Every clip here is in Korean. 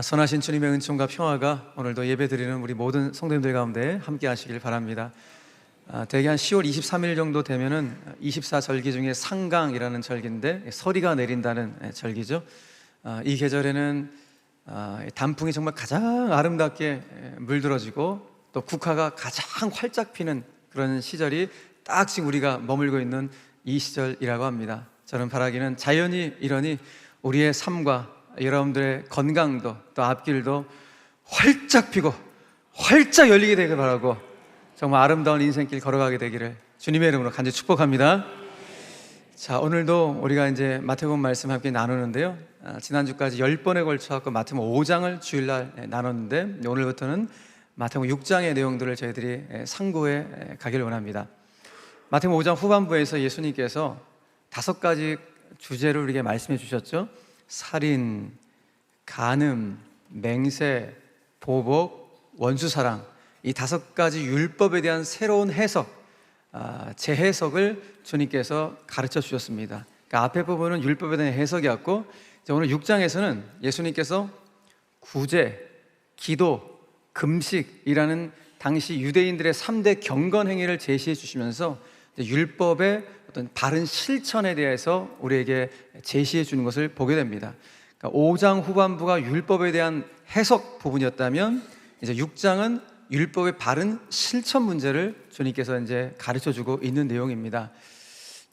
선하신 주님의 은총과 평화가 오늘도 예배드리는 우리 모든 성도님들 가운데 함께 하시길 바랍니다. 대개 한 10월 23일 정도 되면은 24절기 중에 상강이라는 절기인데 서리가 내린다는 절기죠. 이 계절에는 단풍이 정말 가장 아름답게 물들어지고 또 국화가 가장 활짝 피는 그런 시절이 딱 지금 우리가 머물고 있는 이 시절이라고 합니다. 저는 바라기는 자연이 이러니 우리의 삶과 여러분들의 건강도 또 앞길도 활짝 피고 활짝 열리게 되길 바라고 정말 아름다운 인생길 걸어가게 되기를 주님의 이름으로 간절히 축복합니다. 자, 오늘도 우리가 이제 마태복음 말씀 함께 나누는데요. 지난주까지 10번에 걸쳐 마태복음 5장을 주일날 나눴는데 오늘부터는 마태복음 6장의 내용들을 저희들이 상고해 가길 원합니다. 마태복음 5장 후반부에서 예수님께서 5가지 주제를 우리에게 말씀해 주셨죠. 살인, 간음, 맹세, 보복, 원수사랑, 이 5가지 율법에 대한 새로운 해석, 재해석을 주님께서 가르쳐 주셨습니다. 그러니까 앞에 부분은 율법에 대한 해석이었고, 오늘 6장에서는 예수님께서 구제, 기도, 금식이라는 당시 유대인들의 3대 경건 행위를 제시해 주시면서 율법의 어떤 바른 실천에 대해서 우리에게 제시해 주는 것을 보게 됩니다. 그러니까 5장 후반부가 율법에 대한 해석 부분이었다면 이제 6장은 율법의 바른 실천 문제를 주님께서 이제 가르쳐 주고 있는 내용입니다.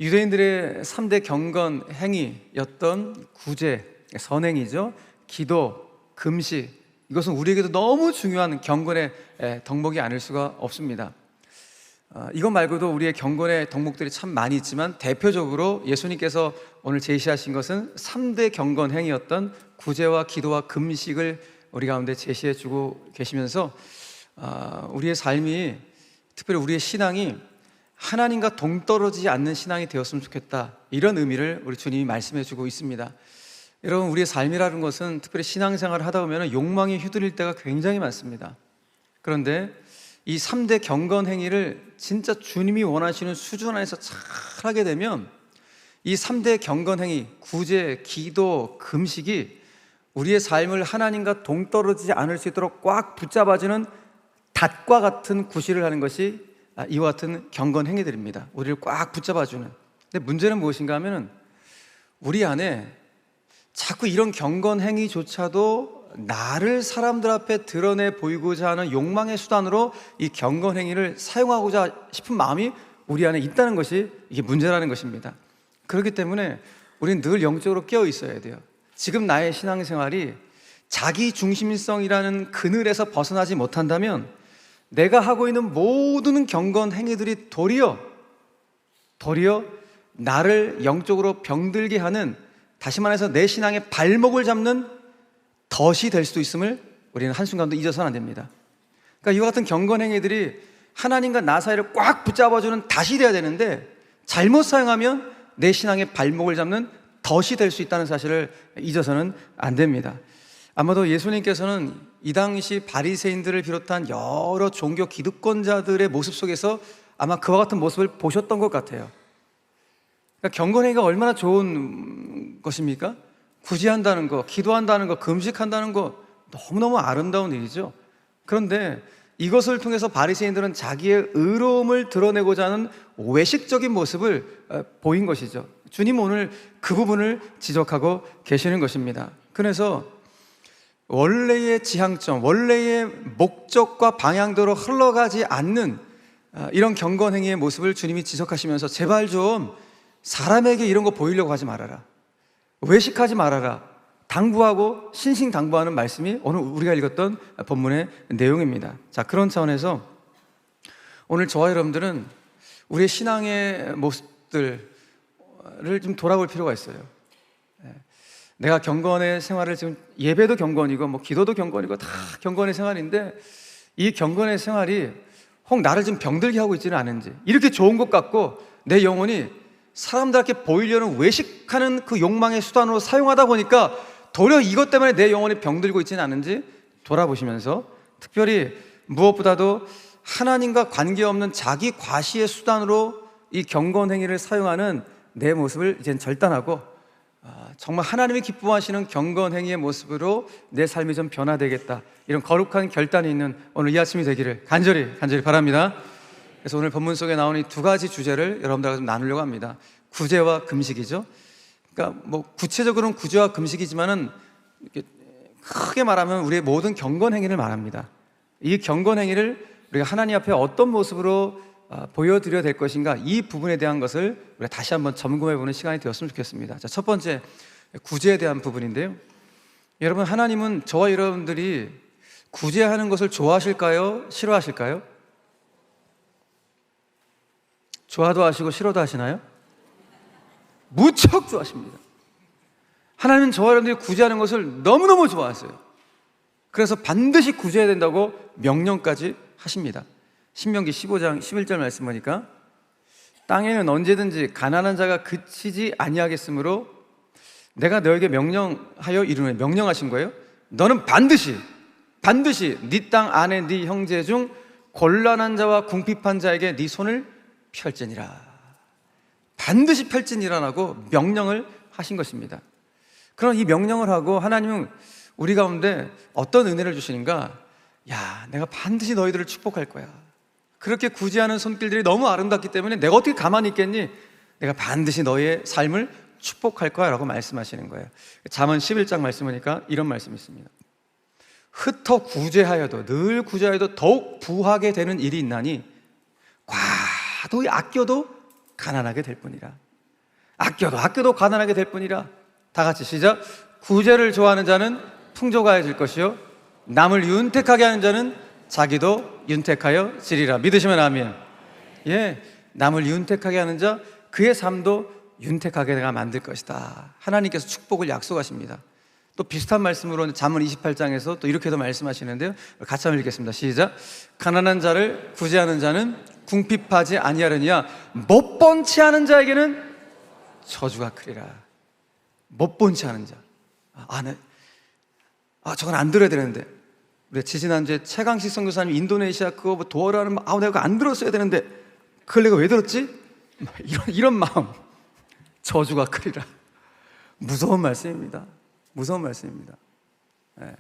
유대인들의 3대 경건 행위였던 구제, 선행이죠. 기도, 금식, 이것은 우리에게도 너무 중요한 경건의 덕목이 아닐 수가 없습니다. 이것 말고도 우리의 경건의 덕목들이 참 많이 있지만 대표적으로 예수님께서 오늘 제시하신 것은 3대 경건 행위였던 구제와 기도와 금식을 우리 가운데 제시해 주고 계시면서 우리의 삶이, 특별히 우리의 신앙이 하나님과 동떨어지지 않는 신앙이 되었으면 좋겠다, 이런 의미를 우리 주님이 말씀해 주고 있습니다. 여러분, 우리의 삶이라는 것은 특별히 신앙생활을 하다 보면 욕망이 휘둘릴 때가 굉장히 많습니다. 그런데 이 3대 경건 행위를 진짜 주님이 원하시는 수준 안에서 잘 하게 되면 이 3대 경건 행위, 구제, 기도, 금식이 우리의 삶을 하나님과 동떨어지지 않을 수 있도록 꽉 붙잡아주는 닷과 같은 구실을 하는 것이 이와 같은 경건 행위들입니다. 우리를 꽉 붙잡아주는. 근데 문제는 무엇인가 하면은 우리 안에 자꾸 이런 경건 행위조차도 나를 사람들 앞에 드러내 보이고자 하는 욕망의 수단으로 이 경건 행위를 사용하고자 싶은 마음이 우리 안에 있다는 것이 이게 문제라는 것입니다. 그렇기 때문에 우리는 늘 영적으로 깨어 있어야 돼요. 지금 나의 신앙생활이 자기 중심성이라는 그늘에서 벗어나지 못한다면 내가 하고 있는 모든 경건 행위들이 도리어 나를 영적으로 병들게 하는, 다시 말해서 내 신앙의 발목을 잡는 덫이 될 수도 있음을 우리는 한순간도 잊어서는 안 됩니다. 그러니까 이와 같은 경건 행위들이 하나님과 나 사이를 꽉 붙잡아주는 닷이 돼야 되는데 잘못 사용하면 내 신앙의 발목을 잡는 덫이 될 수 있다는 사실을 잊어서는 안 됩니다. 아마도 예수님께서는 이 당시 바리새인들을 비롯한 여러 종교 기득권자들의 모습 속에서 아마 그와 같은 모습을 보셨던 것 같아요. 그러니까 경건행위가 얼마나 좋은 것입니까? 구제한다는 거, 기도한다는 거, 금식한다는 거 너무너무 아름다운 일이죠. 그런데 이것을 통해서 바리새인들은 자기의 의로움을 드러내고자 하는 외식적인 모습을 보인 것이죠. 주님 오늘 그 부분을 지적하고 계시는 것입니다. 그래서 원래의 지향점, 원래의 목적과 방향대로 흘러가지 않는 이런 경건행위의 모습을 주님이 지적하시면서 제발 좀 사람에게 이런 거 보이려고 하지 말아라, 외식하지 말아라, 당부하고 신신당부하는 말씀이 오늘 우리가 읽었던 본문의 내용입니다. 자, 그런 차원에서 오늘 저와 여러분들은 우리의 신앙의 모습들을 좀 돌아볼 필요가 있어요. 내가 경건의 생활을 지금, 예배도 경건이고 뭐 기도도 경건이고 다 경건의 생활인데 이 경건의 생활이 혹 나를 좀 병들게 하고 있지는 않은지, 이렇게 좋은 것 같고 내 영혼이 사람들한테 보이려는 외식하는 그 욕망의 수단으로 사용하다 보니까 도리어 이것 때문에 내 영혼이 병들고 있지는 않은지 돌아보시면서, 특별히 무엇보다도 하나님과 관계없는 자기 과시의 수단으로 이 경건 행위를 사용하는 내 모습을 이젠 절단하고 정말 하나님이 기뻐하시는 경건행위의 모습으로 내 삶이 좀 변화되겠다, 이런 거룩한 결단이 있는 오늘 이 아침이 되기를 간절히 바랍니다. 그래서 오늘 본문 속에 나오는 이 두 가지 주제를 여러분들과 좀 나누려고 합니다. 구제와 금식이죠. 그러니까 뭐 구체적으로는 구제와 금식이지만은 이렇게 크게 말하면 우리의 모든 경건행위를 말합니다. 이 경건행위를 우리가 하나님 앞에 어떤 모습으로 보여드려야 될 것인가, 이 부분에 대한 것을 우리가 다시 한번 점검해보는 시간이 되었으면 좋겠습니다. 자, 첫 번째, 구제에 대한 부분인데요. 여러분, 하나님은 저와 여러분들이 구제하는 것을 좋아하실까요? 싫어하실까요? 좋아도 하시고 싫어도 하시나요? 무척 좋아하십니다. 하나님은 저와 여러분들이 구제하는 것을 너무너무 좋아하세요. 그래서 반드시 구제해야 된다고 명령까지 하십니다. 신명기 15장 11절 말씀 보니까 땅에는 언제든지 가난한 자가 그치지 아니하겠으므로 내가 너에게 명령하여 이르노니, 명령하신 거예요. 너는 반드시 네 땅 안에 네 형제 중 곤란한 자와 궁핍한 자에게 네 손을 펼지니라. 반드시 펼지니라라고 명령을 하신 것입니다. 그런 이 명령을 하고 하나님은 우리 가운데 어떤 은혜를 주시는가? 야, 내가 반드시 너희들을 축복할 거야. 그렇게 구제하는 손길들이 너무 아름답기 때문에 내가 어떻게 가만히 있겠니? 내가 반드시 너의 삶을 축복할 거야 라고 말씀하시는 거예요. 잠언 11장 말씀 보니까 이런 말씀이 있습니다. 흩어 구제하여도, 늘 구제하여도 더욱 부하게 되는 일이 있나니 과도히 아껴도 가난하게 될 뿐이라. 아껴도 가난하게 될 뿐이라. 다 같이 시작. 구제를 좋아하는 자는 풍족하여질 것이요, 남을 윤택하게 하는 자는 자기도 윤택하여 지리라. 믿으시면 아멘. 예, 남을 윤택하게 하는 자, 그의 삶도 윤택하게 내가 만들 것이다. 하나님께서 축복을 약속하십니다. 또 비슷한 말씀으로 잠언 28장에서 또 이렇게도 말씀하시는데요. 같이 한번 읽겠습니다. 시작. 가난한 자를 구제하는 자는 궁핍하지 아니하려니와 못 본 채 하는 자에게는 저주가 크리라. 못 본 채 하는 자. 저건 안 들어야 되는데. 우리 지지난주에 최강식 선교사님 인도네시아 그거 뭐 도와라는 내가 그거 안 들었어야 되는데 그걸 내가 왜 들었지? 이런 마음. 저주가 크리라. 무서운 말씀입니다. 무서운 말씀입니다. 네.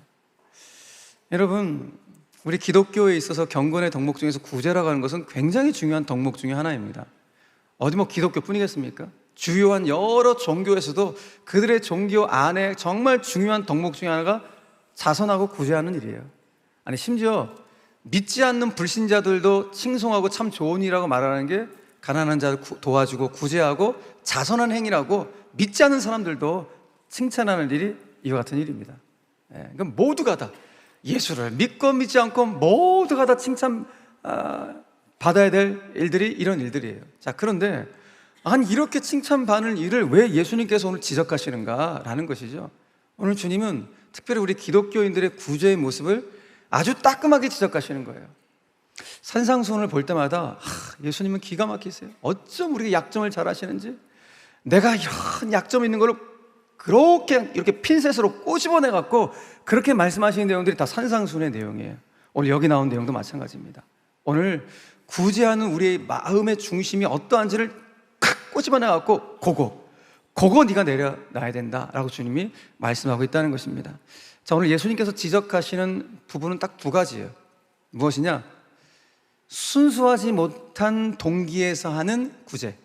여러분, 우리 기독교에 있어서 경건의 덕목 중에서 구제라고 하는 것은 굉장히 중요한 덕목 중에 하나입니다. 어디 뭐 기독교뿐이겠습니까? 주요한 여러 종교에서도 그들의 종교 안에 정말 중요한 덕목 중에 하나가 자선하고 구제하는 일이에요. 아니, 심지어 믿지 않는 불신자들도 칭송하고 참 좋은 일이라고 말하는 게 가난한 자를 도와주고 구제하고 자선한 행위라고 믿지 않는 사람들도 칭찬하는 일이 이와 같은 일입니다. 그러니까 모두가 다 예수를 믿고 믿지 않고 모두가 다 칭찬 받아야 될 일들이 이런 일들이에요. 자, 그런데 아니, 이렇게 칭찬받는 일을 왜 예수님께서 오늘 지적하시는가라는 것이죠. 오늘 주님은 특별히 우리 기독교인들의 구제의 모습을 아주 따끔하게 지적하시는 거예요. 산상수훈을 볼 때마다 예수님은 기가 막히세요. 어쩜 우리가 약점을 잘 아시는지. 내가 이런 약점 있는 거를 그렇게 이렇게 핀셋으로 꼬집어내 갖고 그렇게 말씀하시는 내용들이 다 산상수훈의 내용이에요. 오늘 여기 나온 내용도 마찬가지입니다. 오늘 구제하는 우리의 마음의 중심이 어떠한지를 칵 꼬집어내 갖고 그거 네가 내려놔야 된다라고 주님이 말씀하고 있다는 것입니다. 자, 오늘 예수님께서 지적하시는 부분은 딱 두 가지예요. 무엇이냐? 순수하지 못한 동기에서 하는 구제.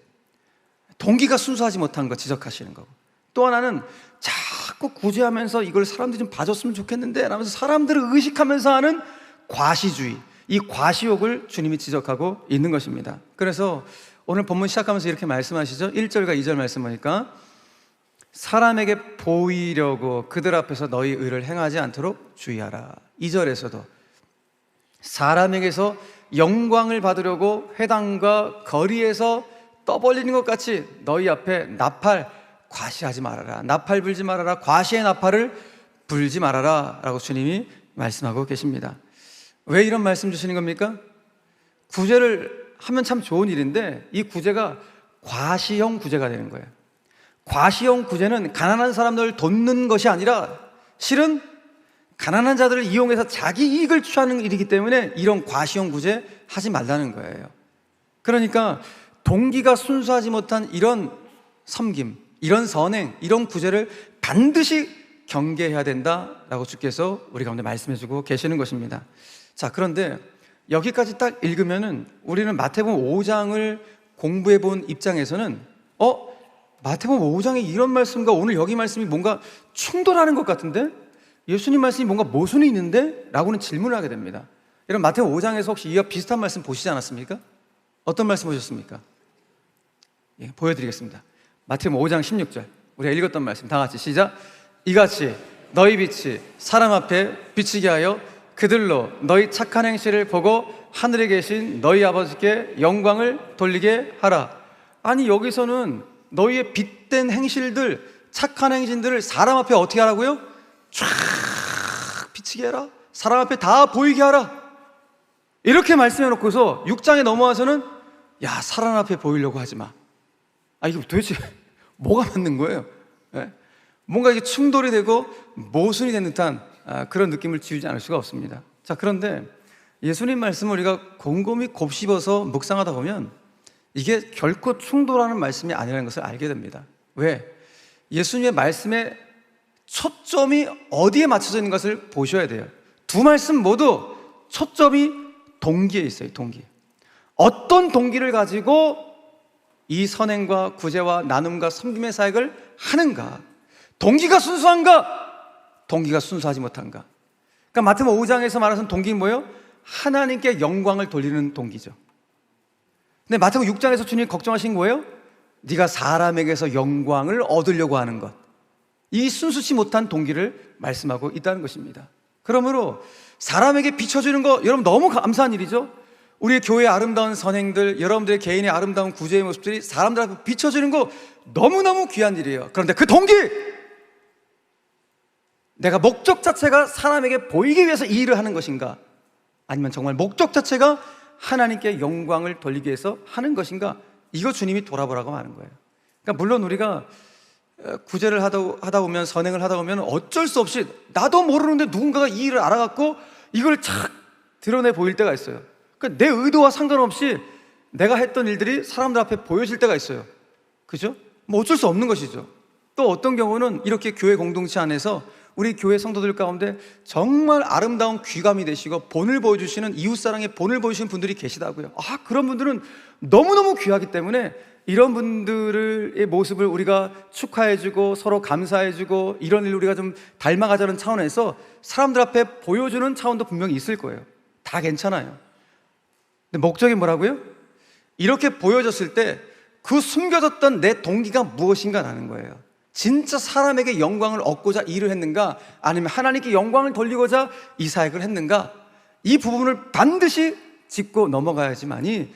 동기가 순수하지 못한 거 지적하시는 거고, 또 하나는 자꾸 구제하면서 이걸 사람들이 좀 봐줬으면 좋겠는데 라면서 사람들을 의식하면서 하는 과시주의, 이 과시욕을 주님이 지적하고 있는 것입니다. 그래서 오늘 본문 시작하면서 이렇게 말씀하시죠. 1절과 2절 말씀 보니까 사람에게 보이려고 그들 앞에서 너희 의를 행하지 않도록 주의하라. 2절에서도 사람에게서 영광을 받으려고 회당과 거리에서 떠벌리는 것 같이 너희 앞에 나팔 과시하지 말아라. 나팔 불지 말아라. 과시의 나팔을 불지 말아라 라고 주님이 말씀하고 계십니다. 왜 이런 말씀 주시는 겁니까? 구제를 하면 참 좋은 일인데 이 구제가 과시형 구제가 되는 거예요. 과시형 구제는 가난한 사람들을 돕는 것이 아니라 실은 가난한 자들을 이용해서 자기 이익을 취하는 일이기 때문에 이런 과시형 구제 하지 말라는 거예요. 그러니까 동기가 순수하지 못한 이런 섬김, 이런 선행, 이런 구제를 반드시 경계해야 된다라고 주께서 우리 가운데 말씀해주고 계시는 것입니다. 자, 그런데 여기까지 딱 읽으면은 우리는 마태복음 5장을 공부해 본 입장에서는 마태복음 5장의 이런 말씀과 오늘 여기 말씀이 뭔가 충돌하는 것 같은데? 예수님 말씀이 뭔가 모순이 있는데? 라고는 질문을 하게 됩니다. 여러분, 마태복음 5장에서 혹시 이와 비슷한 말씀 보시지 않았습니까? 어떤 말씀 보셨습니까? 예, 보여드리겠습니다. 마태복음 5장 16절, 우리가 읽었던 말씀 다 같이 시작. 이같이 너희 빛이 사람 앞에 비치게 하여 그들로 너희 착한 행실을 보고 하늘에 계신 너희 아버지께 영광을 돌리게 하라. 아니, 여기서는 너희의 빛된 행실들, 착한 행실들을 사람 앞에 어떻게 하라고요? 쫙 비치게 해라. 사람 앞에 다 보이게 하라. 이렇게 말씀해 놓고서 6장에 넘어와서는 야, 사람 앞에 보이려고 하지 마. 이게 도대체 뭐가 맞는 거예요? 네? 뭔가 이게 충돌이 되고 모순이 된 듯한 그런 느낌을 지우지 않을 수가 없습니다. 자, 그런데 예수님 말씀을 우리가 곰곰이 곱씹어서 묵상하다 보면 이게 결코 충돌하는 말씀이 아니라는 것을 알게 됩니다. 왜? 예수님의 말씀의 초점이 어디에 맞춰져 있는 것을 보셔야 돼요. 두 말씀 모두 초점이 동기에 있어요. 동기. 어떤 동기를 가지고 이 선행과 구제와 나눔과 섬김의 사역을 하는가? 동기가 순수한가? 동기가 순수하지 못한가? 그러니까 마태복음 5장에서 말하는 동기는 뭐예요? 하나님께 영광을 돌리는 동기죠. 근데 마태복음 6장에서 주님이 걱정하신 거예요? 네가 사람에게서 영광을 얻으려고 하는 것. 이 순수치 못한 동기를 말씀하고 있다는 것입니다. 그러므로 사람에게 비춰주는 거, 여러분 너무 감사한 일이죠. 우리 교회의 아름다운 선행들, 여러분들의 개인의 아름다운 구제의 모습들이 사람들 앞에 비춰주는 거 너무너무 귀한 일이에요. 그런데 그 동기, 내가 목적 자체가 사람에게 보이기 위해서 이 일을 하는 것인가? 아니면 정말 목적 자체가 하나님께 영광을 돌리기 위해서 하는 것인가? 이거 주님이 돌아보라고 하는 거예요. 그러니까 물론 우리가 구제를 하다 보면, 선행을 하다 보면 어쩔 수 없이 나도 모르는데 누군가가 이 일을 알아갖고 이걸 착 드러내 보일 때가 있어요. 그러니까 내 의도와 상관없이 내가 했던 일들이 사람들 앞에 보여질 때가 있어요. 그죠? 뭐 어쩔 수 없는 것이죠. 또 어떤 경우는 이렇게 교회 공동체 안에서 우리 교회 성도들 가운데 정말 아름다운 귀감이 되시고 본을 보여주시는, 이웃사랑의 본을 보여주시는 분들이 계시다고요. 그런 분들은 너무너무 귀하기 때문에 이런 분들의 모습을 우리가 축하해주고 서로 감사해주고 이런 일을 우리가 좀 닮아가자는 차원에서 사람들 앞에 보여주는 차원도 분명히 있을 거예요. 다 괜찮아요. 근데 목적이 뭐라고요? 이렇게 보여졌을 때 그 숨겨졌던 내 동기가 무엇인가라는 거예요. 진짜 사람에게 영광을 얻고자 일을 했는가? 아니면 하나님께 영광을 돌리고자 이 사역을 했는가? 이 부분을 반드시 짚고 넘어가야지만이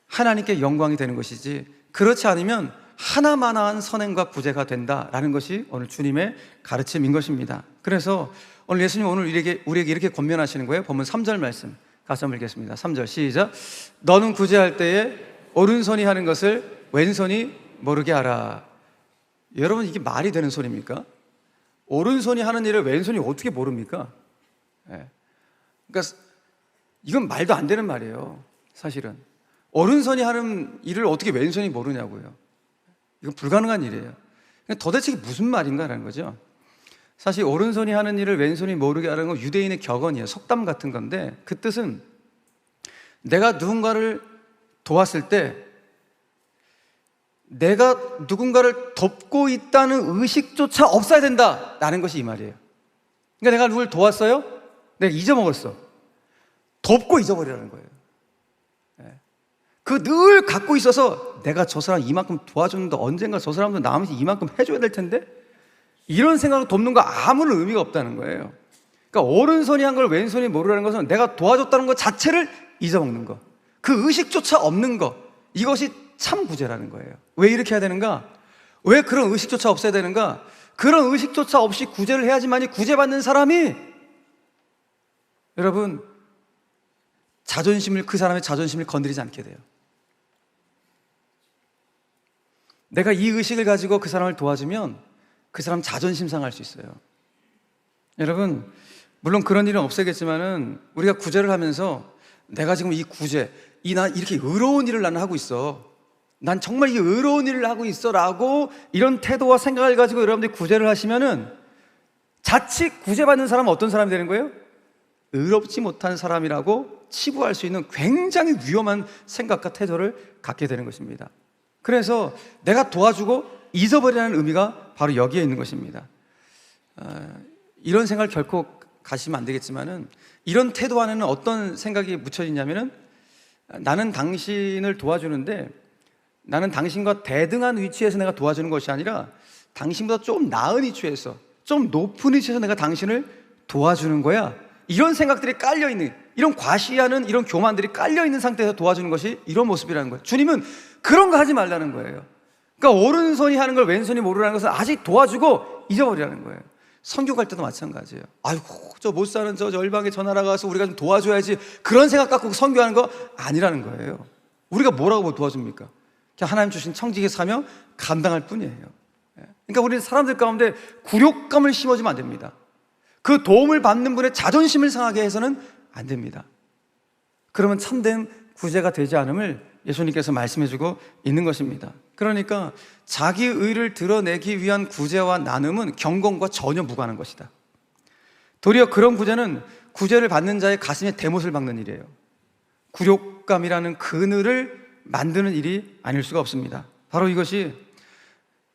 하나님께 영광이 되는 것이지, 그렇지 않으면 하나만한 선행과 구제가 된다라는 것이 오늘 주님의 가르침인 것입니다. 그래서 오늘 예수님 오늘 우리에게 이렇게 권면하시는 거예요. 본문 3절 말씀 같이 한번 읽겠습니다. 3절 시작. 너는 구제할 때에 오른손이 하는 것을 왼손이 모르게 하라. 여러분, 이게 말이 되는 소리입니까? 오른손이 하는 일을 왼손이 어떻게 모릅니까? 그러니까 이건 말도 안 되는 말이에요. 사실은 오른손이 하는 일을 어떻게 왼손이 모르냐고요. 이건 불가능한 일이에요. 도대체 이게 무슨 말인가라는 거죠. 사실 오른손이 하는 일을 왼손이 모르게 하는 건 유대인의 격언이에요. 속담 같은 건데, 그 뜻은 내가 누군가를 도왔을 때 내가 누군가를 돕고 있다는 의식조차 없어야 된다라는 것이 이 말이에요. 그러니까 내가 누굴 도왔어요? 내가 잊어먹었어. 돕고 잊어버리라는 거예요. 그 늘 갖고 있어서 내가 저 사람 이만큼 도와줬는데 언젠가 저 사람도 나머지 이만큼 해줘야 될 텐데, 이런 생각으로 돕는 거 아무런 의미가 없다는 거예요. 그러니까 오른손이 한 걸 왼손이 모르라는 것은 내가 도와줬다는 것 자체를 잊어먹는 거, 그 의식조차 없는 거, 이것이 참 구제라는 거예요. 왜 이렇게 해야 되는가? 왜 그런 의식조차 없어야 되는가? 그런 의식조차 없이 구제를 해야지만이 구제받는 사람이, 여러분, 그 사람의 자존심을 건드리지 않게 돼요. 내가 이 의식을 가지고 그 사람을 도와주면 그 사람 자존심 상할 수 있어요. 여러분, 물론 그런 일은 없어야겠지만은 우리가 구제를 하면서 내가 지금 이 구제, 나 이렇게 의로운 일을 나는 하고 있어. 난 정말 이게 의로운 일을 하고 있어 라고 이런 태도와 생각을 가지고 여러분들이 구제를 하시면은 자칫 구제받는 사람은 어떤 사람이 되는 거예요? 의롭지 못한 사람이라고 치부할 수 있는 굉장히 위험한 생각과 태도를 갖게 되는 것입니다. 그래서 내가 도와주고 잊어버리라는 의미가 바로 여기에 있는 것입니다. 이런 생각을 결코 가시면 안 되겠지만은 이런 태도 안에는 어떤 생각이 묻혀지냐면은 나는 당신을 도와주는데 나는 당신과 대등한 위치에서 내가 도와주는 것이 아니라 당신보다 좀 나은 위치에서 좀 높은 위치에서 내가 당신을 도와주는 거야. 이런 생각들이 깔려있는, 이런 과시하는 이런 교만들이 깔려있는 상태에서 도와주는 것이 이런 모습이라는 거예요. 주님은 그런 거 하지 말라는 거예요. 그러니까 오른손이 하는 걸 왼손이 모르라는 것은 아직 도와주고 잊어버리라는 거예요. 선교 갈 때도 마찬가지예요. 아이고 저 못 사는 저 열방에 전화라 가서 우리가 좀 도와줘야지, 그런 생각 갖고 선교하는 거 아니라는 거예요. 우리가 뭐라고 도와줍니까? 그냥 하나님 주신 청지기에 사며 감당할 뿐이에요. 그러니까 우리는 사람들 가운데 굴욕감을 심어주면 안 됩니다. 그 도움을 받는 분의 자존심을 상하게 해서는 안 됩니다. 그러면 참된 구제가 되지 않음을 예수님께서 말씀해주고 있는 것입니다. 그러니까 자기 의를 드러내기 위한 구제와 나눔은 경건과 전혀 무관한 것이다. 도리어 그런 구제는 구제를 받는 자의 가슴에 대못을 박는 일이에요. 굴욕감이라는 그늘을 만드는 일이 아닐 수가 없습니다. 바로 이것이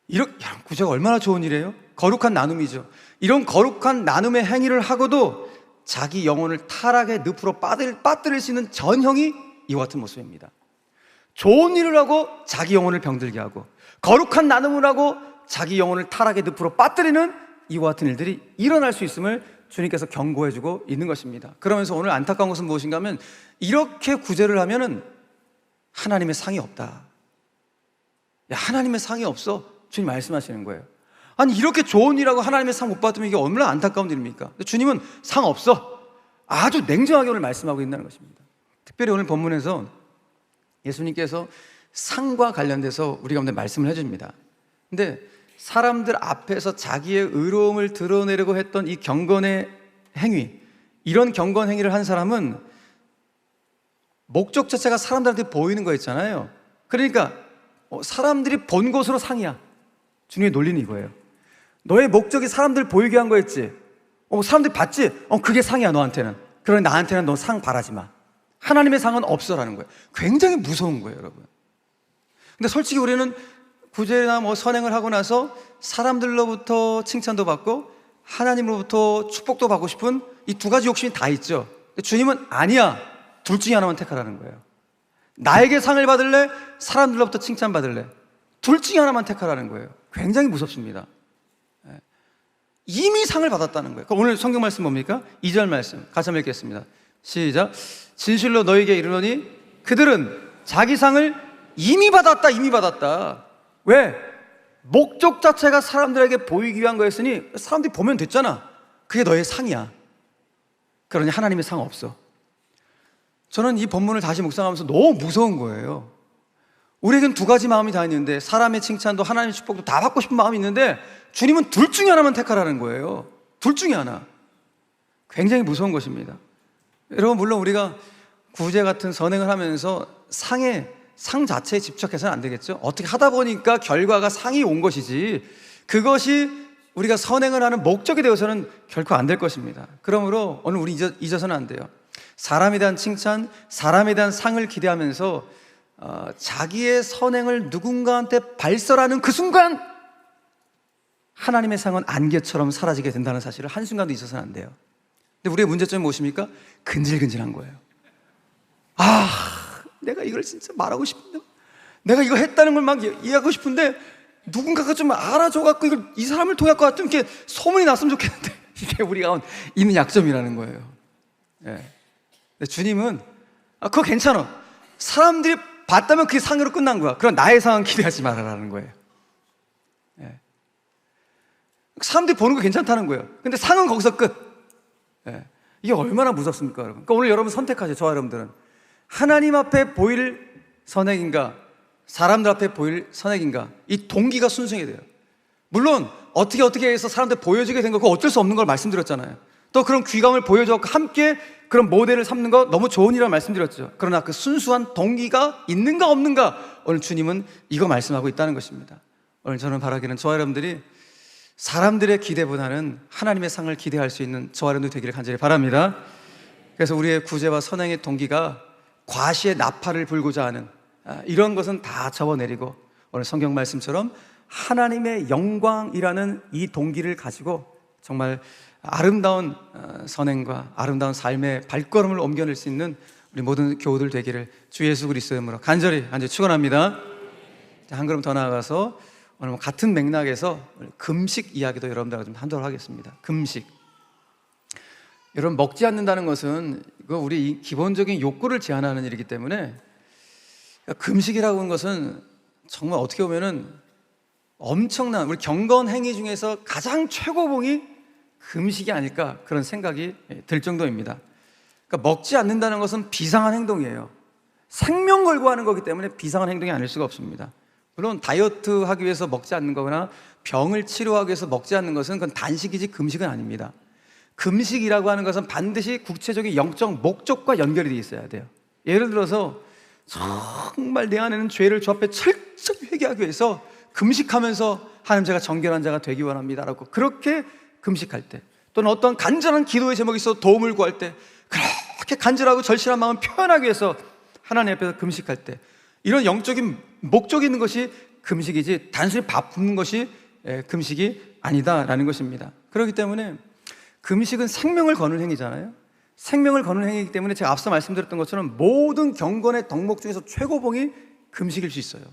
이런 구제가 얼마나 좋은 일이에요? 거룩한 나눔이죠. 이런 거룩한 나눔의 행위를 하고도 자기 영혼을 타락의 늪으로 빠뜨릴 수 있는 전형이 이와 같은 모습입니다. 좋은 일을 하고 자기 영혼을 병들게 하고 거룩한 나눔을 하고 자기 영혼을 타락의 늪으로 빠뜨리는 이와 같은 일들이 일어날 수 있음을 주님께서 경고해주고 있는 것입니다. 그러면서 오늘 안타까운 것은 무엇인가 하면 이렇게 구제를 하면은 하나님의 상이 없다. 야, 하나님의 상이 없어. 주님 말씀하시는 거예요. 아니 이렇게 좋은 일하고 하나님의 상 못 받으면 이게 얼마나 안타까운 일입니까? 근데 주님은 상 없어. 아주 냉정하게 오늘 말씀하고 있다는 것입니다. 특별히 오늘 본문에서 예수님께서 상과 관련돼서 우리 가운데 말씀을 해줍니다. 근데 사람들 앞에서 자기의 의로움을 드러내려고 했던 이 경건의 행위, 이런 경건 행위를 한 사람은 목적 자체가 사람들한테 보이는 거 있잖아요. 그러니까 사람들이 본 것으로 상이야. 주님의 논리는 이거예요. 너의 목적이 사람들 보이게 한 거였지. 사람들이 봤지? 그게 상이야 너한테는. 그러니 나한테는 너 상 바라지 마. 하나님의 상은 없어라는 거예요. 굉장히 무서운 거예요, 여러분. 근데 솔직히 우리는 구제나 선행을 하고 나서 사람들로부터 칭찬도 받고 하나님으로부터 축복도 받고 싶은 이 두 가지 욕심이 다 있죠. 근데 주님은 아니야. 둘 중에 하나만 택하라는 거예요. 나에게 상을 받을래? 사람들로부터 칭찬 받을래? 둘 중에 하나만 택하라는 거예요. 굉장히 무섭습니다. 이미 상을 받았다는 거예요. 오늘 성경 말씀 뭡니까? 2절 말씀 같이 한번 읽겠습니다. 시작. 진실로 너에게 이르노니 그들은 자기 상을 이미 받았다. 이미 받았다. 왜? 목적 자체가 사람들에게 보이기 위한 거였으니 사람들이 보면 됐잖아. 그게 너의 상이야. 그러니 하나님의 상 없어. 저는 이 본문을 다시 묵상하면서 너무 무서운 거예요. 우리에겐 두 가지 마음이 다 있는데 사람의 칭찬도 하나님의 축복도 다 받고 싶은 마음이 있는데 주님은 둘 중에 하나만 택하라는 거예요. 둘 중에 하나. 굉장히 무서운 것입니다. 여러분 물론 우리가 구제 같은 선행을 하면서 상 자체에 집착해서는 안 되겠죠. 어떻게 하다 보니까 결과가 상이 온 것이지 그것이 우리가 선행을 하는 목적이 되어서는 결코 안 될 것입니다. 그러므로 오늘 우리 잊어서는 안 돼요. 사람에 대한 칭찬, 사람에 대한 상을 기대하면서 자기의 선행을 누군가한테 발설하는 그 순간 하나님의 상은 안개처럼 사라지게 된다는 사실을 한순간도 잊어서는 안 돼요. 근데 우리의 문제점이 무엇입니까? 근질근질한 거예요. 내가 이걸 진짜 말하고 싶은데 내가 이거 했다는 걸 막 이해하고 싶은데 누군가가 좀 알아줘갖고 이걸 이 사람을 통해 갖고 좀 이렇게 소문이 났으면 좋겠는데 이게 우리가 있는 약점이라는 거예요. 예. 근데 주님은 그거 괜찮아. 사람들이 봤다면 그게 상으로 끝난 거야. 그럼 나의 상은 기대하지 말아라는 거예요. 예. 사람들이 보는 거 괜찮다는 거예요. 근데 상은 거기서 끝. 예. 이게 얼마나 무섭습니까, 여러분? 그러니까 오늘 여러분 선택하세요. 저와 여러분들은 하나님 앞에 보일 선행인가, 사람들 앞에 보일 선행인가, 이 동기가 순수해야 돼요. 물론 어떻게 해서 사람들 보여지게 된 거고 어쩔 수 없는 걸 말씀드렸잖아요. 또 그런 귀감을 보여줘서 함께 그런 모델을 삼는 거 너무 좋은 일이라고 말씀드렸죠. 그러나 그 순수한 동기가 있는가 없는가, 오늘 주님은 이거 말씀하고 있다는 것입니다. 오늘 저는 바라기는 저와 여러분들이 사람들의 기대보다는 하나님의 상을 기대할 수 있는 저와 여러분들 되기를 간절히 바랍니다. 그래서 우리의 구제와 선행의 동기가 과시의 나팔을 불고자 하는 이런 것은 다 접어내리고, 오늘 성경 말씀처럼 하나님의 영광이라는 이 동기를 가지고 정말 아름다운 선행과 아름다운 삶의 발걸음을 옮겨낼 수 있는 우리 모든 교우들 되기를 주 예수 그리스도의 이름으로 간절히 축원합니다. 한 걸음 더 나아가서 오늘 같은 맥락에서 금식 이야기도 여러분들과 좀 하도록 하겠습니다. 금식. 여러분, 먹지 않는다는 것은 이거 우리 기본적인 욕구를 제한하는 일이기 때문에 금식이라고 하는 것은 정말 어떻게 보면은 엄청난 우리 경건 행위 중에서 가장 최고봉이 금식이 아닐까, 그런 생각이 들 정도입니다. 그러니까 먹지 않는다는 것은 비상한 행동이에요. 생명 걸고 하는 거기 때문에 비상한 행동이 아닐 수가 없습니다. 물론 다이어트 하기 위해서 먹지 않는 거거나 병을 치료하기 위해서 먹지 않는 것은 그건 단식이지 금식은 아닙니다. 금식이라고 하는 것은 반드시 구체적인 영적 목적과 연결이 되어 있어야 돼요. 예를 들어서 정말 내 안에는 죄를 주 앞에 철저히 회개하기 위해서 금식하면서 하나님, 제가 정결한 자가 되기 원합니다라고 그렇게 금식할 때, 또는 어떤 간절한 기도의 제목이 있어 도움을 구할 때 그렇게 간절하고 절실한 마음을 표현하기 위해서 하나님 앞에서 금식할 때, 이런 영적인 목적이 있는 것이 금식이지 단순히 밥 굶는 것이 금식이 아니다라는 것입니다. 그렇기 때문에 금식은 생명을 거는 행위잖아요. 생명을 거는 행위이기 때문에 제가 앞서 말씀드렸던 것처럼 모든 경건의 덕목 중에서 최고봉이 금식일 수 있어요.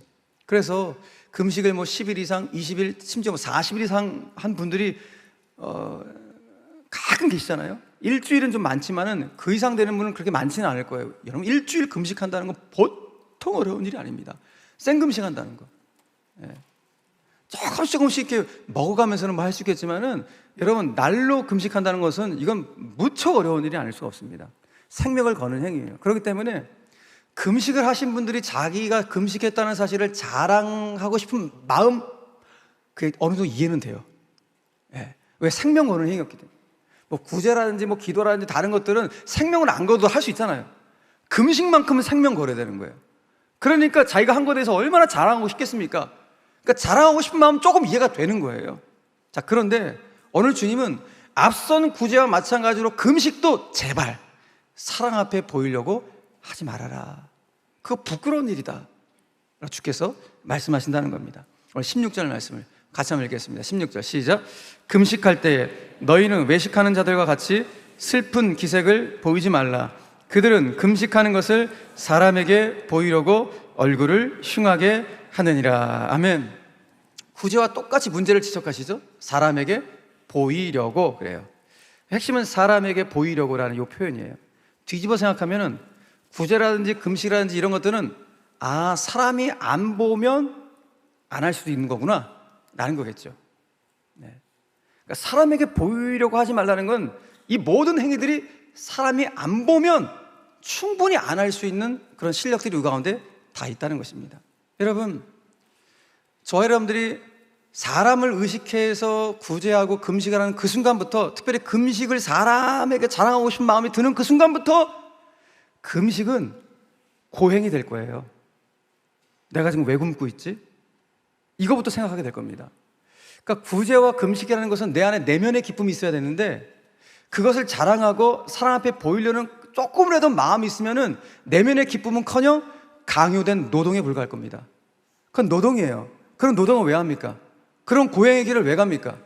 그래서 금식을 10일 이상, 20일, 심지어 40일 이상 한 분들이 가끔 계시잖아요. 일주일은 좀 많지만은 그 이상 되는 분은 그렇게 많지는 않을 거예요. 여러분, 일주일 금식한다는 건 보통 어려운 일이 아닙니다. 생금식한다는 거. 조금씩 이렇게 먹어가면서는 할 수 있겠지만은, 여러분, 날로 금식한다는 것은 이건 무척 어려운 일이 아닐 수가 없습니다. 생명을 거는 행위예요. 그렇기 때문에 금식을 하신 분들이 자기가 금식했다는 사실을 자랑하고 싶은 마음, 그게 어느 정도 이해는 돼요. 왜? 생명 거는 행위였기 때문에. 구제라든지 기도라든지 다른 것들은 생명을 안 거도 할 수 있잖아요. 금식만큼은 생명 걸어야 되는 거예요. 그러니까 자기가 한 것에 대해서 얼마나 자랑하고 싶겠습니까? 그러니까 자랑하고 싶은 마음 조금 이해가 되는 거예요. 자, 그런데 오늘 주님은 앞선 구제와 마찬가지로 금식도 제발 사랑 앞에 보이려고 하지 말아라. 그거 부끄러운 일이다. 주께서 말씀하신다는 겁니다. 오늘 16절 말씀을 같이 한번 읽겠습니다. 16절 시작. 금식할 때에 너희는 외식하는 자들과 같이 슬픈 기색을 보이지 말라. 그들은 금식하는 것을 사람에게 보이려고 얼굴을 흉하게 하느니라. 아멘. 구제와 똑같이 문제를 지적하시죠. 사람에게 보이려고 그래요. 핵심은 사람에게 보이려고라는 이 표현이에요. 뒤집어 생각하면은 구제라든지 금식이라든지 이런 것들은 사람이 안 보면 안 할 수도 있는 거구나 라는 거겠죠. 그러니까 사람에게 보이려고 하지 말라는 건 이 모든 행위들이 사람이 안 보면 충분히 안 할 수 있는 그런 실력들이 이 가운데 다 있다는 것입니다. 여러분, 저와 여러분들이 사람을 의식해서 구제하고 금식을 하는 그 순간부터, 특별히 금식을 사람에게 자랑하고 싶은 마음이 드는 그 순간부터 금식은 고행이 될 거예요. 내가 지금 왜 굶고 있지? 이거부터 생각하게 될 겁니다. 그러니까 구제와 금식이라는 것은 내 안에 내면의 기쁨이 있어야 되는데, 그것을 자랑하고 사람 앞에 보이려는 조금이라도 마음이 있으면은 내면의 기쁨은커녕 강요된 노동에 불과할 겁니다. 그건 노동이에요. 그런 노동을 왜 합니까? 그런 고행의 길을 왜 갑니까?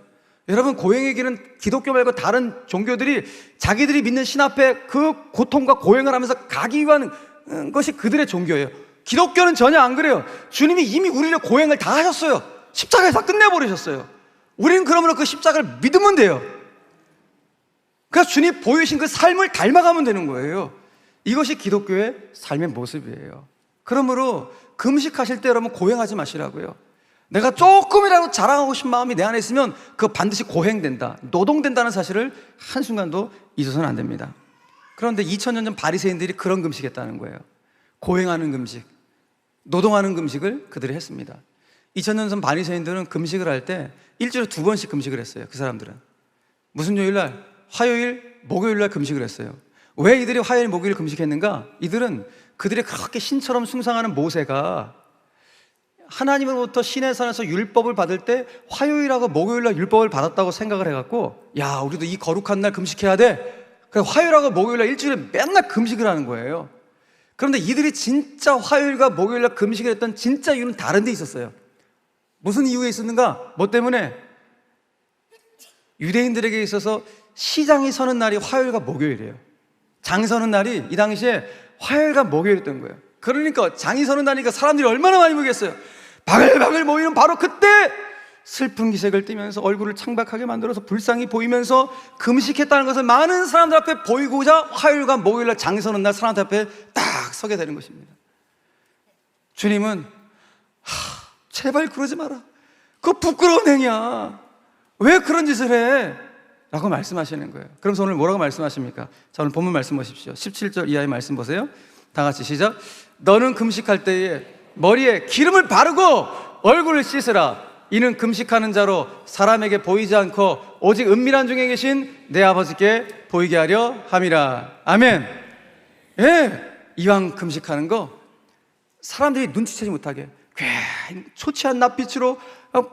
여러분, 고행의 길은 기독교 말고 다른 종교들이 자기들이 믿는 신 앞에 그 고통과 고행을 하면서 가기 위한 것이 그들의 종교예요. 기독교는 전혀 안 그래요. 주님이 이미 우리를 고행을 다 하셨어요. 십자가에서 끝내버리셨어요. 우리는 그러므로 그 십자가를 믿으면 돼요. 그래서 주님 보이신 그 삶을 닮아가면 되는 거예요. 이것이 기독교의 삶의 모습이에요. 그러므로 금식하실 때 여러분 고행하지 마시라고요. 내가 조금이라도 자랑하고 싶은 마음이 내 안에 있으면 그거 반드시 고행된다, 노동된다는 사실을 한순간도 잊어서는 안 됩니다. 그런데 2000년 전 바리새인들이 그런 금식했다는 거예요. 고행하는 금식, 노동하는 금식을 그들이 했습니다. 2000년 전 바리새인들은 금식을 할 때 일주일에 2번씩 금식을 했어요. 그 사람들은 무슨 요일날? 화요일, 목요일날 금식을 했어요. 왜 이들이 화요일 목요일 금식했는가? 이들은 그들이 그렇게 신처럼 숭상하는 모세가 하나님으로부터 시내산에서 율법을 받을 때 화요일하고 목요일날 율법을 받았다고 생각을 해갖고, 야, 우리도 이 거룩한 날 금식해야 돼. 그래서 화요일하고 목요일날 일주일에 맨날 금식을 하는 거예요. 그런데 이들이 진짜 화요일과 목요일날 금식을 했던 진짜 이유는 다른 데 있었어요. 무슨 이유가 있었는가? 뭐 때문에? 유대인들에게 있어서 시장이 서는 날이 화요일과 목요일이에요. 장 서는 날이 이 당시에 화요일과 목요일이었던 거예요. 그러니까 장이 서는 날이니까 사람들이 얼마나 많이 모이겠어요. 바글바글 모이는 바로 그때 슬픈 기색을 띠면서 얼굴을 창백하게 만들어서 불쌍히 보이면서 금식했다는 것을 많은 사람들 앞에 보이고자 화요일과 목요일날 장이 서는 날 사람들 앞에 딱 서게 되는 것입니다. 주님은 제발 그러지 마라. 그거 부끄러운 행위야. 왜 그런 짓을 해? 라고 말씀하시는 거예요. 그러면서 오늘 뭐라고 말씀하십니까? 자, 오늘 본문 말씀 보십시오. 17절 이하의 말씀 보세요. 다 같이 시작. 너는 금식할 때에 머리에 기름을 바르고 얼굴을 씻으라. 이는 금식하는 자로 사람에게 보이지 않고 오직 은밀한 중에 계신 내 아버지께 보이게 하려 함이라. 아멘. 예, 이왕 금식하는 거 사람들이 눈치채지 못하게 괜히 초췌한 낯빛으로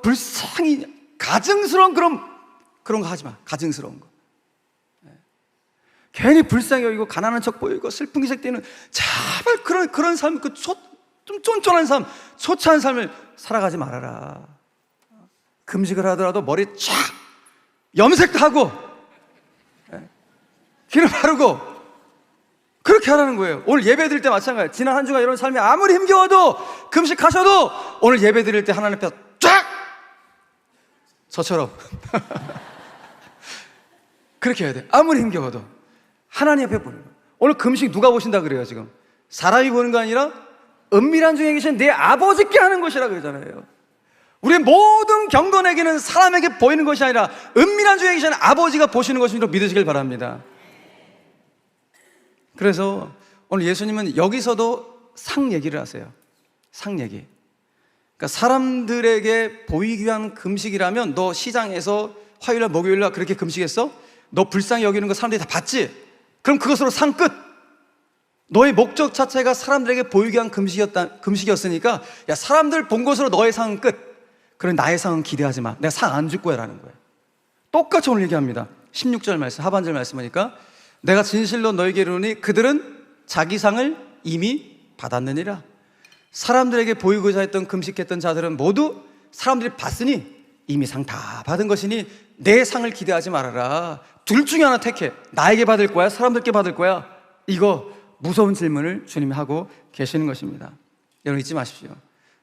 불쌍히 가증스러운 그런 거 하지 마. 가증스러운 거. 괜히 불쌍히 여기고 가난한 척 보이고 슬픈 기색 띠는 제발 그런 삶, 좀 쫀쫀한 삶, 초췌한 삶을 살아가지 말아라. 금식을 하더라도 머리 쫙 염색도 하고 기름 바르고 그렇게 하라는 거예요. 오늘 예배 드릴 때 마찬가지예요. 지난 한 주간 이런 삶이 아무리 힘겨워도 금식하셔도 오늘 예배 드릴 때 하나님 앞에 쫙 저처럼 그렇게 해야 돼. 아무리 힘겨워도 하나님 앞에 보는 거예요. 오늘 금식 누가 보신다 그래요? 지금 사람이 보는 거 아니라 은밀한 중에 계신 내 아버지께 하는 것이라 그러잖아요. 우리의 모든 경건에게는 사람에게 보이는 것이 아니라 은밀한 중에 계신 아버지가 보시는 것이므로 믿으시길 바랍니다. 그래서 오늘 예수님은 여기서도 상 얘기를 하세요. 상 얘기. 그러니까 사람들에게 보이기 위한 금식이라면 너 시장에서 화요일날 목요일날 그렇게 금식했어? 너 불쌍히 여기는 거 사람들이 다 봤지? 그럼 그것으로 상 끝. 너의 목적 자체가 사람들에게 보이기 위한 금식이었으니까 야, 사람들 본 것으로 너의 상은 끝. 그래, 나의 상은 기대하지 마. 내가 상 안 줄 거야 라는 거예요. 똑같이 오늘 얘기합니다. 16절 말씀, 하반절 말씀 보니까 내가 진실로 너에게 이르노니 그들은 자기 상을 이미 받았느니라. 사람들에게 보이고자 했던 금식했던 자들은 모두 사람들이 봤으니 이미 상 다 받은 것이니 내 상을 기대하지 말아라. 둘 중에 하나 택해. 나에게 받을 거야? 사람들께 받을 거야? 이거 무서운 질문을 주님이 하고 계시는 것입니다. 여러분 잊지 마십시오.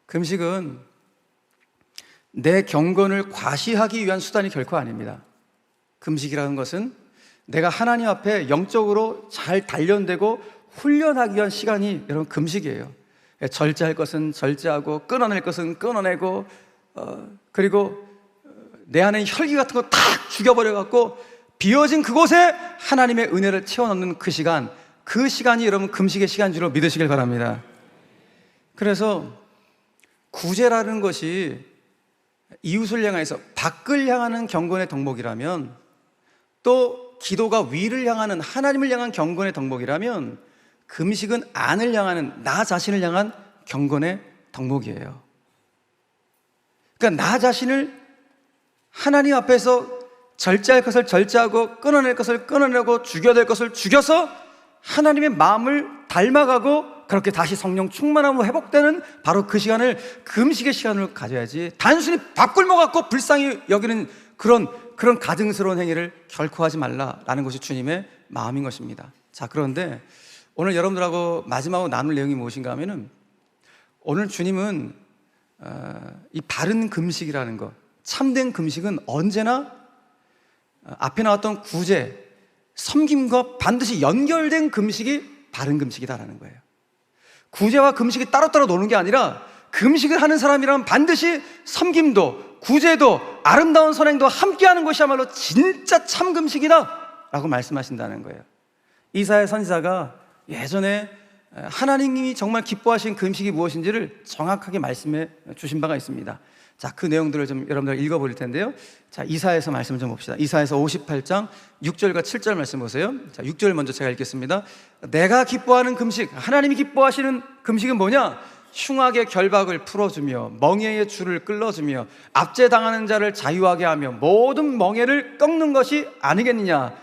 금식은 내 경건을 과시하기 위한 수단이 결코 아닙니다. 금식이라는 것은 내가 하나님 앞에 영적으로 잘 단련되고 훈련하기 위한 시간이 여러분 금식이에요. 절제할 것은 절제하고 끊어낼 것은 끊어내고 그리고 내 안에 혈기 같은 거 탁 죽여버려갖고 비어진 그곳에 하나님의 은혜를 채워넣는 그 시간이 여러분 금식의 시간인 줄 믿으시길 바랍니다. 그래서 구제라는 것이 이웃을 향해서 밖을 향하는 경건의 덕목이라면, 또 기도가 위를 향하는 하나님을 향한 경건의 덕목이라면, 금식은 안을 향하는 나 자신을 향한 경건의 덕목이에요. 그러니까 나 자신을 하나님 앞에서 절제할 것을 절제하고 끊어낼 것을 끊어내고 죽여야 될 것을 죽여서 하나님의 마음을 닮아가고 그렇게 다시 성령 충만함으로 회복되는 바로 그 시간을 금식의 시간으로 가져야지, 단순히 밥 굶어 갖고 불쌍히 여기는 그런 가증스러운 행위를 결코 하지 말라라는 것이 주님의 마음인 것입니다. 자, 그런데 오늘 여러분들하고 마지막으로 나눌 내용이 무엇인가 하면은, 오늘 주님은 이 바른 금식이라는 것, 참된 금식은 언제나 앞에 나왔던 구제, 섬김과 반드시 연결된 금식이 바른 금식이다라는 거예요. 구제와 금식이 따로따로 노는 게 아니라, 금식을 하는 사람이라면 반드시 섬김도 구제도 아름다운 선행도 함께하는 것이야말로 진짜 참 금식이다 라고 말씀하신다는 거예요. 이사야 선지자가 예전에 하나님이 정말 기뻐하신 금식이 무엇인지를 정확하게 말씀해 주신 바가 있습니다. 자, 그 내용들을 좀 여러분들 읽어볼 텐데요. 자, 이사야서 말씀을 좀 봅시다. 이사야서 58장 6절과 7절 말씀 보세요. 자, 6절 먼저 제가 읽겠습니다. 내가 기뻐하는 금식, 하나님이 기뻐하시는 금식은 뭐냐? 흉악의 결박을 풀어주며 멍에의 줄을 끌어주며 압제당하는 자를 자유하게 하며 모든 멍에를 꺾는 것이 아니겠느냐.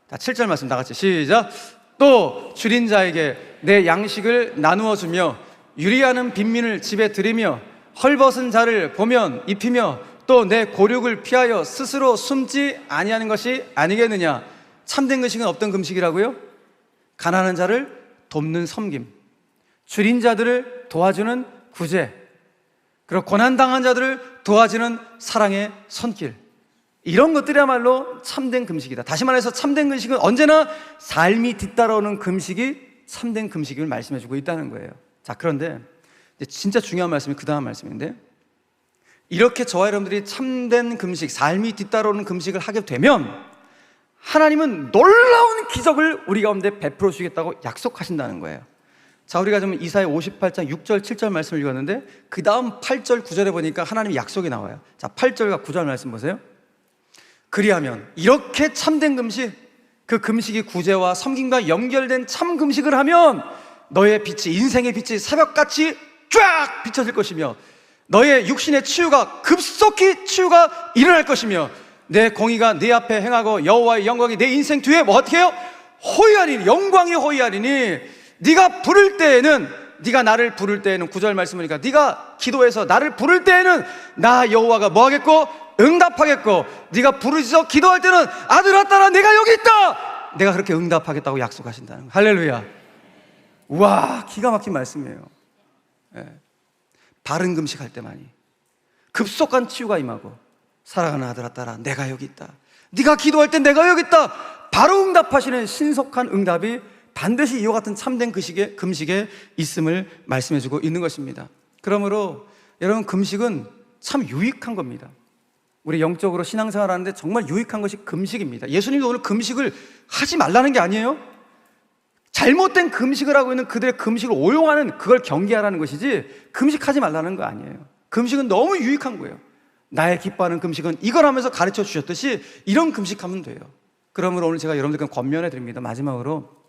자, 7절 말씀 다 같이 시작. 또 줄인 자에게 내 양식을 나누어 주며 유리하는 빈민을 집에 들이며 헐벗은 자를 보면 입히며 또 내 고륙을 피하여 스스로 숨지 아니하는 것이 아니겠느냐. 참된 금식은 어떤 금식이라고요? 가난한 자를 돕는 섬김, 줄인 자들을 도와주는 구제, 그리고 고난당한 자들을 도와주는 사랑의 손길, 이런 것들이야말로 참된 금식이다. 다시 말해서 참된 금식은 언제나 삶이 뒤따라오는 금식이 참된 금식임을 말씀해주고 있다는 거예요. 자, 그런데 진짜 중요한 말씀이 그 다음 말씀인데, 이렇게 저와 여러분들이 참된 금식, 삶이 뒤따라오는 금식을 하게 되면 하나님은 놀라운 기적을 우리 가운데 베풀어 주시겠다고 약속하신다는 거예요. 자, 우리가 좀 이사야 58장 6절 7절 말씀을 읽었는데 그 다음 8절 9절에 보니까 하나님의 약속이 나와요. 자, 8절과 9절 말씀 보세요. 그리하면 이렇게 참된 금식, 그 금식이 구제와 섬김과 연결된 참 금식을 하면 너의 빛이, 인생의 빛이 새벽같이 쫙 비춰질 것이며 너의 육신의 치유가 급속히 치유가 일어날 것이며 내 공의가 네 앞에 행하고 여호와의 영광이 내 인생 뒤에 뭐 어떻게 해요? 호위하리니, 영광이 호위하리니. 네가 부를 때에는, 네가 나를 부를 때에는, 9절 말씀이니까 네가 기도해서 나를 부를 때에는 나 여호와가 뭐 하겠고? 응답하겠고, 네가 부르짖어 기도할 때는 아들아 딸아 내가 여기 있다, 내가 그렇게 응답하겠다고 약속하신다는 거예요. 할렐루야. 우와, 기가 막힌 말씀이에요. 바른 금식할 때만이 급속한 치유가 임하고, 사랑하는 아들아 딸아 내가 여기 있다, 네가 기도할 때 내가 여기 있다, 바로 응답하시는 신속한 응답이 반드시 이와 같은 참된 금식에 있음을 말씀해주고 있는 것입니다. 그러므로 여러분, 금식은 참 유익한 겁니다. 우리 영적으로 신앙생활 하는데 정말 유익한 것이 금식입니다. 예수님도 오늘 금식을 하지 말라는 게 아니에요. 잘못된 금식을 하고 있는 그들의 금식을 오용하는, 그걸 경계하라는 것이지 금식하지 말라는 거 아니에요. 금식은 너무 유익한 거예요. 나의 기뻐하는 금식은 이걸 하면서 가르쳐 주셨듯이 이런 금식하면 돼요. 그러므로 오늘 제가 여러분들께 권면해 드립니다. 마지막으로,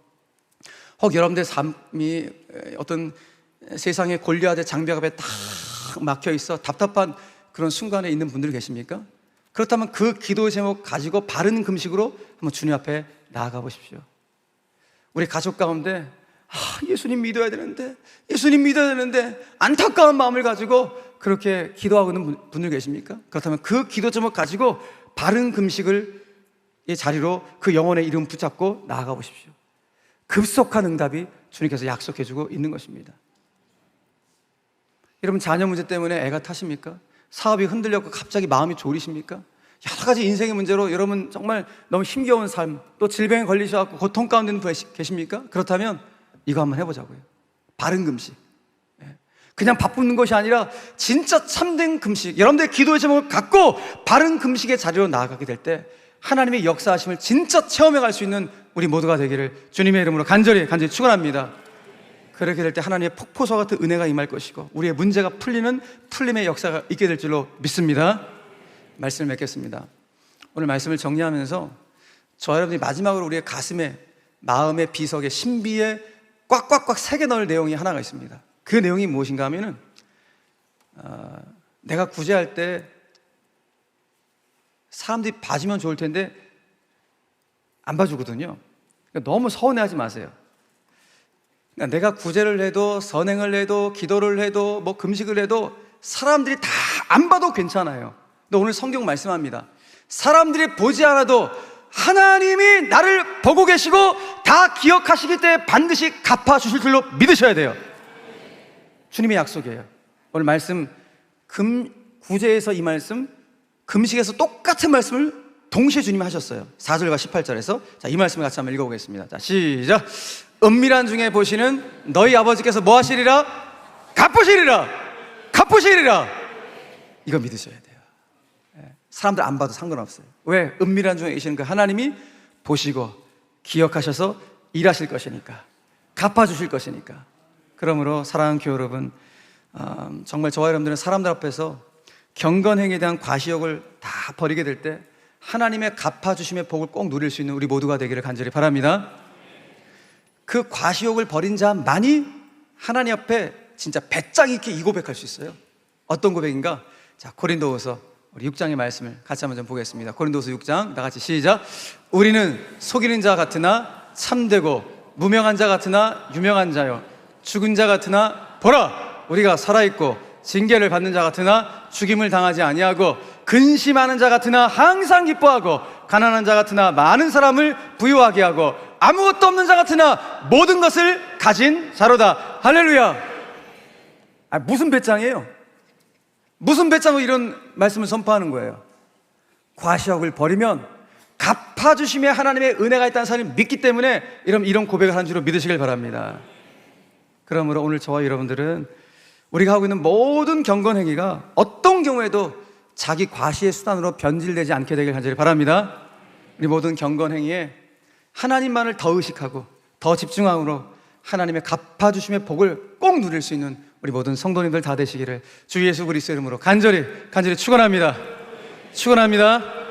혹 여러분들 삶이 어떤 세상의 골리앗의 장벽 앞에 딱 막혀 있어 답답한 그런 순간에 있는 분들 계십니까? 그렇다면 그 기도의 제목 가지고 바른 금식으로 한번 주님 앞에 나아가 보십시오. 우리 가족 가운데 예수님 믿어야 되는데, 예수님 믿어야 되는데 안타까운 마음을 가지고 그렇게 기도하고 있는 분들 계십니까? 그렇다면 그 기도 제목 가지고 바른 금식을 이 자리로 그 영혼의 이름 붙잡고 나아가 보십시오. 급속한 응답이 주님께서 약속해주고 있는 것입니다. 여러분, 자녀 문제 때문에 애가 타십니까? 사업이 흔들렸고 갑자기 마음이 졸이십니까? 여러 가지 인생의 문제로 여러분 정말 너무 힘겨운 삶, 또 질병에 걸리셔서 고통 가운데 있는 분 계십니까? 그렇다면 이거 한번 해보자고요. 바른 금식. 그냥 바쁘는 것이 아니라 진짜 참된 금식, 여러분들의 기도의 제목을 갖고 바른 금식의 자리로 나아가게 될 때 하나님의 역사하심을 진짜 체험해 갈 수 있는 우리 모두가 되기를 주님의 이름으로 간절히 축원합니다. 그렇게 될 때 하나님의 폭포수 같은 은혜가 임할 것이고 우리의 문제가 풀림의 역사가 있게 될 줄로 믿습니다. 말씀을 맺겠습니다. 오늘 말씀을 정리하면서 저와 여러분이 마지막으로 우리의 가슴에, 마음의 비석에, 신비에 꽉꽉꽉 새겨 넣을 내용이 하나가 있습니다. 그 내용이 무엇인가 하면은 내가 구제할 때 사람들이 봐주면 좋을 텐데 안 봐주거든요. 그러니까 너무 서운해하지 마세요. 그러니까 내가 구제를 해도, 선행을 해도, 기도를 해도, 뭐 금식을 해도 사람들이 다 안 봐도 괜찮아요. 근데 오늘 성경 말씀합니다. 사람들이 보지 않아도 하나님이 나를 보고 계시고 다 기억하시기 때문에 반드시 갚아주실 줄로 믿으셔야 돼요. 주님의 약속이에요. 오늘 말씀, 구제에서 이 말씀, 금식에서 똑같은 말씀을 동시에 주님이 하셨어요. 4절과 18절에서. 자, 이 말씀을 같이 한번 읽어보겠습니다. 자, 시작. 은밀한 중에 보시는 너희 아버지께서 뭐 하시리라? 갚으시리라. 갚으시리라. 이거 믿으셔야 돼요. 사람들 안 봐도 상관없어요. 왜? 은밀한 중에 계시는 그 하나님이 보시고 기억하셔서 일하실 것이니까, 갚아주실 것이니까. 그러므로 사랑하는 교회 여러분, 정말 저와 여러분들은 사람들 앞에서 경건행위에 대한 과시욕을 다 버리게 될 때 하나님의 갚아주심의 복을 꼭 누릴 수 있는 우리 모두가 되기를 간절히 바랍니다. 그 과시욕을 버린 자만이 하나님 앞에 진짜 배짱 있게 이 고백할 수 있어요. 어떤 고백인가? 자, 고린도후서 우리 6장의 말씀을 같이 한번 좀 보겠습니다. 고린도후서 6장 다 같이 시작. 우리는 속이는 자 같으나 참되고 무명한 자 같으나 유명한 자요 죽은 자 같으나 보라 우리가 살아있고 징계를 받는 자 같으나 죽임을 당하지 아니하고 근심하는 자 같으나 항상 기뻐하고 가난한 자 같으나 많은 사람을 부유하게 하고 아무것도 없는 자 같으나 모든 것을 가진 자로다. 할렐루야. 무슨 배짱이에요? 무슨 배짱으로 이런 말씀을 선포하는 거예요? 과시욕을 버리면 갚아주심에 하나님의 은혜가 있다는 사람이 믿기 때문에 이런 고백을 한 줄로 믿으시길 바랍니다. 그러므로 오늘 저와 여러분들은 우리가 하고 있는 모든 경건행위가 어떤 경우에도 자기 과시의 수단으로 변질되지 않게 되길 간절히 바랍니다. 우리 모든 경건행위에 하나님만을 더 의식하고 더 집중함으로 하나님의 갚아주심의 복을 꼭 누릴 수 있는 우리 모든 성도님들 다 되시기를 주 예수 그리스도의 이름으로 간절히 축원합니다. 축원합니다.